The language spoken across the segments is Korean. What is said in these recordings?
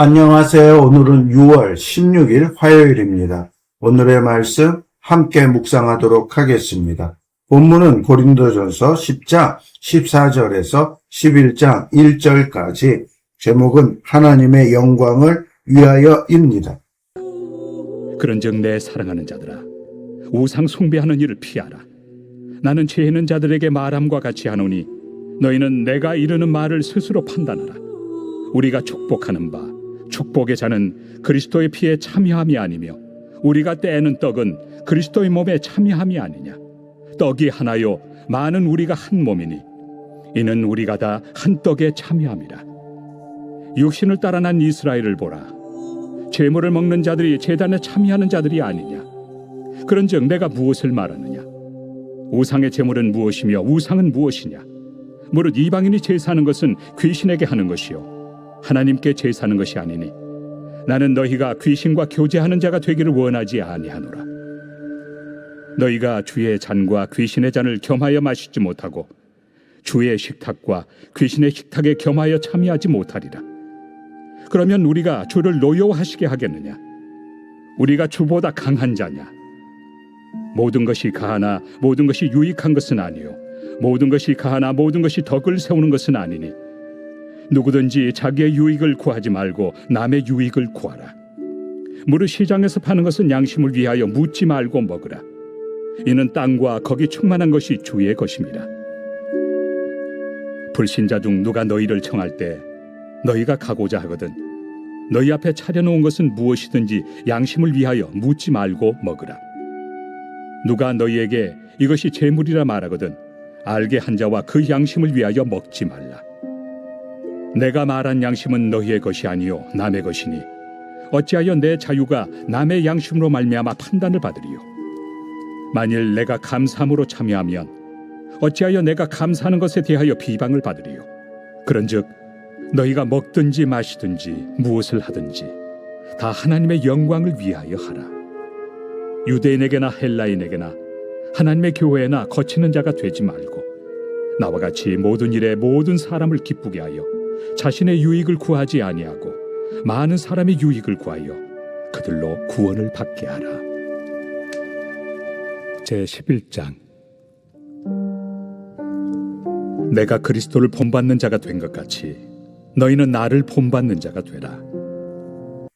안녕하세요. 오늘은 6월 16일 화요일입니다. 오늘의 말씀 함께 묵상하도록 하겠습니다. 본문은 고린도전서 10장 14절에서 11장 1절까지, 제목은 하나님의 영광을 위하여입니다. 그런즉 내 사랑하는 자들아, 우상 숭배하는 일을 피하라. 나는 죄 있는 자들에게 말함과 같이 하노니 너희는 내가 이르는 말을 스스로 판단하라. 우리가 축복하는 바 축복의 자는 그리스도의 피에 참여함이 아니며 우리가 떼는 떡은 그리스도의 몸에 참여함이 아니냐. 떡이 하나요 많은 우리가 한 몸이니 이는 우리가 다 한 떡에 참여함이라. 육신을 따라 난 이스라엘을 보라. 제물을 먹는 자들이 제단에 참여하는 자들이 아니냐. 그런즉 내가 무엇을 말하느냐. 우상의 제물은 무엇이며 우상은 무엇이냐. 무릇 이방인이 제사하는 것은 귀신에게 하는 것이요 하나님께 제사하는 것이 아니니 나는 너희가 귀신과 교제하는 자가 되기를 원하지 아니하노라. 너희가 주의 잔과 귀신의 잔을 겸하여 마시지 못하고 주의 식탁과 귀신의 식탁에 겸하여 참여하지 못하리라. 그러면 우리가 주를 노여워하시게 하겠느냐. 우리가 주보다 강한 자냐. 모든 것이 가하나 모든 것이 유익한 것은 아니요 모든 것이 가하나 모든 것이 덕을 세우는 것은 아니니 누구든지 자기의 유익을 구하지 말고 남의 유익을 구하라. 무릇 시장에서 파는 것은 양심을 위하여 묻지 말고 먹으라. 이는 땅과 거기 충만한 것이 주의 것입니다. 불신자 중 누가 너희를 청할 때 너희가 가고자 하거든 너희 앞에 차려놓은 것은 무엇이든지 양심을 위하여 묻지 말고 먹으라. 누가 너희에게 이것이 제물이라 말하거든 알게 한 자와 그 양심을 위하여 먹지 말라. 내가 말한 양심은 너희의 것이 아니요 남의 것이니 어찌하여 내 자유가 남의 양심으로 말미암아 판단을 받으리요. 만일 내가 감사함으로 참여하면 어찌하여 내가 감사하는 것에 대하여 비방을 받으리요. 그런즉 너희가 먹든지 마시든지 무엇을 하든지 다 하나님의 영광을 위하여 하라. 유대인에게나 헬라인에게나 하나님의 교회나 거치는 자가 되지 말고 나와 같이 모든 일에 모든 사람을 기쁘게 하여 자신의 유익을 구하지 아니하고 많은 사람의 유익을 구하여 그들로 구원을 받게 하라. 제11장. 내가 그리스도를 본받는 자가 된 것 같이 너희는 나를 본받는 자가 되라.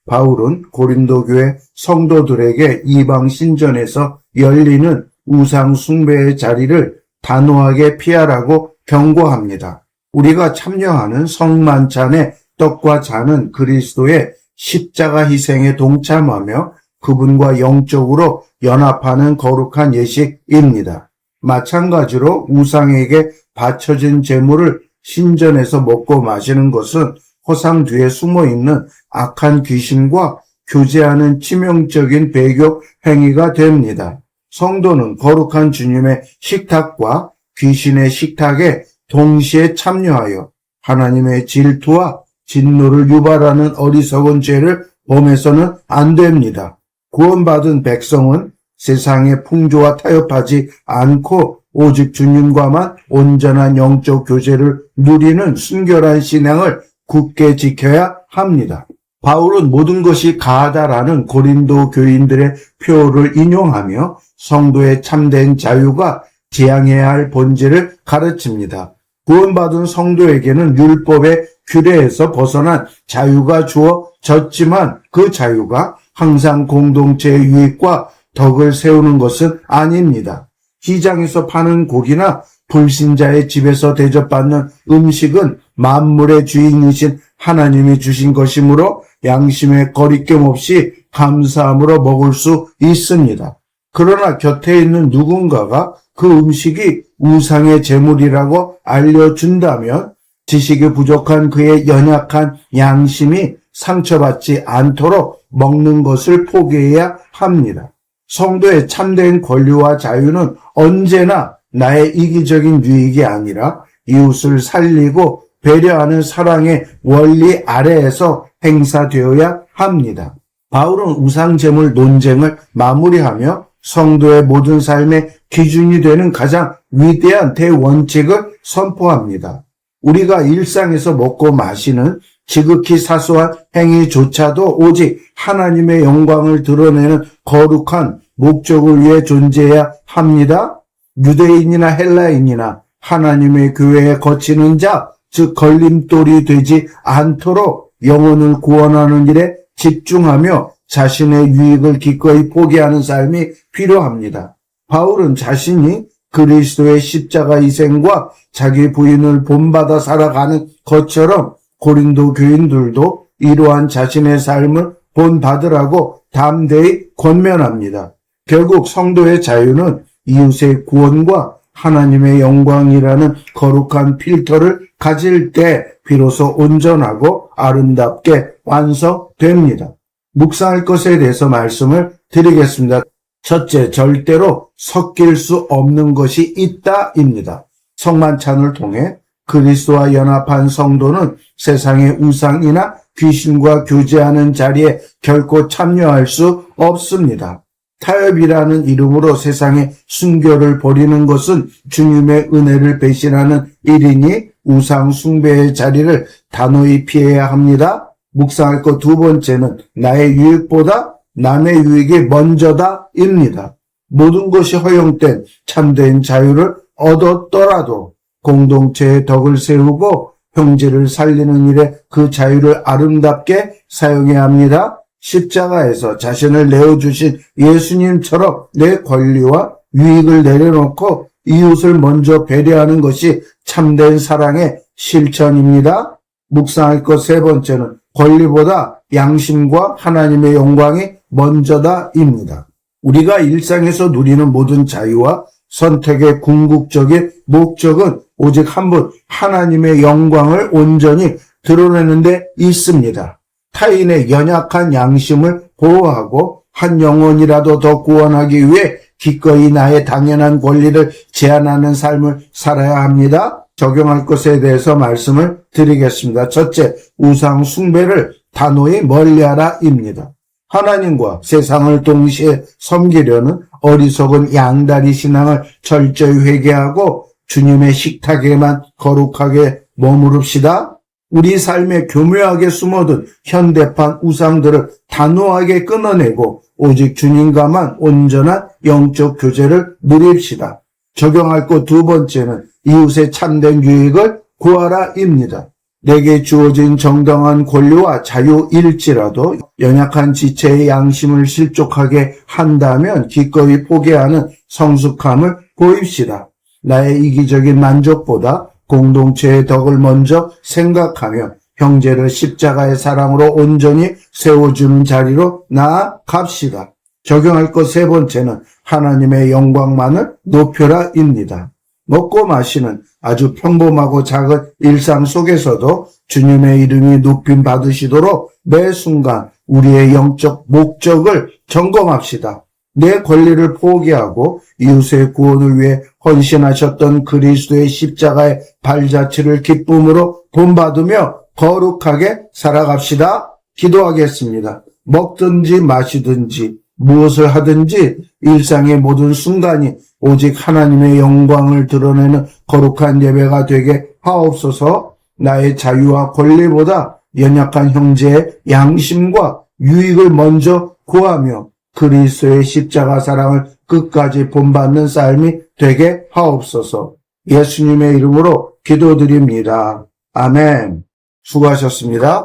바울은 고린도 교회 성도들에게 이방 신전에서 열리는 우상 숭배의 자리를 단호하게 피하라고 경고합니다. 우리가 참여하는 성만찬의 떡과 잔은 그리스도의 십자가 희생에 동참하며 그분과 영적으로 연합하는 거룩한 예식입니다. 마찬가지로 우상에게 바쳐진 제물을 신전에서 먹고 마시는 것은 허상 뒤에 숨어있는 악한 귀신과 교제하는 치명적인 배교 행위가 됩니다. 성도는 거룩한 주님의 식탁과 귀신의 식탁에 동시에 참여하여 하나님의 질투와 진노를 유발하는 어리석은 죄를 범해서는 안 됩니다. 구원받은 백성은 세상의 풍조와 타협하지 않고 오직 주님과만 온전한 영적 교제를 누리는 순결한 신앙을 굳게 지켜야 합니다. 바울은 모든 것이 가하다라는 고린도 교인들의 표를 인용하며 성도의 참된 자유가 지향해야 할 본질을 가르칩니다. 구원받은 성도에게는 율법의 규례에서 벗어난 자유가 주어졌지만 그 자유가 항상 공동체의 유익과 덕을 세우는 것은 아닙니다. 시장에서 파는 고기나 불신자의 집에서 대접받는 음식은 만물의 주인이신 하나님이 주신 것이므로 양심에 거리낌 없이 감사함으로 먹을 수 있습니다. 그러나 곁에 있는 누군가가 그 음식이 우상의 제물이라고 알려준다면 지식이 부족한 그의 연약한 양심이 상처받지 않도록 먹는 것을 포기해야 합니다. 성도의 참된 권리와 자유는 언제나 나의 이기적인 유익이 아니라 이웃을 살리고 배려하는 사랑의 원리 아래에서 행사되어야 합니다. 바울은 우상제물 논쟁을 마무리하며 성도의 모든 삶의 기준이 되는 가장 위대한 대원칙을 선포합니다. 우리가 일상에서 먹고 마시는 지극히 사소한 행위조차도 오직 하나님의 영광을 드러내는 거룩한 목적을 위해 존재해야 합니다. 유대인이나 헬라인이나 하나님의 교회에 거치는 자, 즉 걸림돌이 되지 않도록 영혼을 구원하는 일에 집중하며 자신의 유익을 기꺼이 포기하는 삶이 필요합니다. 바울은 자신이 그리스도의 십자가 희생과 자기 부인을 본받아 살아가는 것처럼 고린도 교인들도 이러한 자신의 삶을 본받으라고 담대히 권면합니다. 결국 성도의 자유는 이웃의 구원과 하나님의 영광이라는 거룩한 필터를 가질 때 비로소 온전하고 아름답게 완성됩니다. 묵상할 것에 대해서 말씀을 드리겠습니다. 첫째, 절대로 섞일 수 없는 것이 있다입니다. 성만찬을 통해 그리스도와 연합한 성도는 세상의 우상이나 귀신과 교제하는 자리에 결코 참여할 수 없습니다. 타협이라는 이름으로 세상의 순교를 버리는 것은 주님의 은혜를 배신하는 일이니 우상 숭배의 자리를 단호히 피해야 합니다. 묵상할 것 두 번째는 나의 유익보다 남의 유익이 먼저다입니다. 모든 것이 허용된 참된 자유를 얻었더라도 공동체의 덕을 세우고 형제를 살리는 일에 그 자유를 아름답게 사용해야 합니다. 십자가에서 자신을 내어주신 예수님처럼 내 권리와 유익을 내려놓고 이웃을 먼저 배려하는 것이 참된 사랑의 실천입니다. 묵상할 것 세 번째는 권리보다 양심과 하나님의 영광이 먼저다입니다. 우리가 일상에서 누리는 모든 자유와 선택의 궁극적인 목적은 오직 한 분 하나님의 영광을 온전히 드러내는 데 있습니다. 타인의 연약한 양심을 보호하고 한 영혼이라도 더 구원하기 위해 기꺼이 나의 당연한 권리를 제한하는 삶을 살아야 합니다. 적용할 것에 대해서 말씀을 드리겠습니다. 첫째, 우상 숭배를 단호히 멀리하라입니다. 하나님과 세상을 동시에 섬기려는 어리석은 양다리 신앙을 철저히 회개하고 주님의 식탁에만 거룩하게 머무릅시다. 우리 삶에 교묘하게 숨어든 현대판 우상들을 단호하게 끊어내고 오직 주님과만 온전한 영적 교제를 누립시다. 적용할 것 두 번째는 이웃의 참된 유익을 구하라입니다. 내게 주어진 정당한 권리와 자유일지라도 연약한 지체의 양심을 실족하게 한다면 기꺼이 포기하는 성숙함을 보입시다. 나의 이기적인 만족보다 공동체의 덕을 먼저 생각하며 형제를 십자가의 사랑으로 온전히 세워주는 자리로 나아갑시다. 적용할 것 세 번째는 하나님의 영광만을 높여라입니다. 먹고 마시는 아주 평범하고 작은 일상 속에서도 주님의 이름이 높임 받으시도록 매 순간 우리의 영적 목적을 점검합시다. 내 권리를 포기하고 이웃의 구원을 위해 헌신하셨던 그리스도의 십자가의 발자취를 기쁨으로 본받으며 거룩하게 살아갑시다. 기도하겠습니다. 먹든지 마시든지 무엇을 하든지 일상의 모든 순간이 오직 하나님의 영광을 드러내는 거룩한 예배가 되게 하옵소서. 나의 자유와 권리보다 연약한 형제의 양심과 유익을 먼저 구하며 그리스도의 십자가 사랑을 끝까지 본받는 삶이 되게 하옵소서. 예수님의 이름으로 기도드립니다. 아멘. 수고하셨습니다.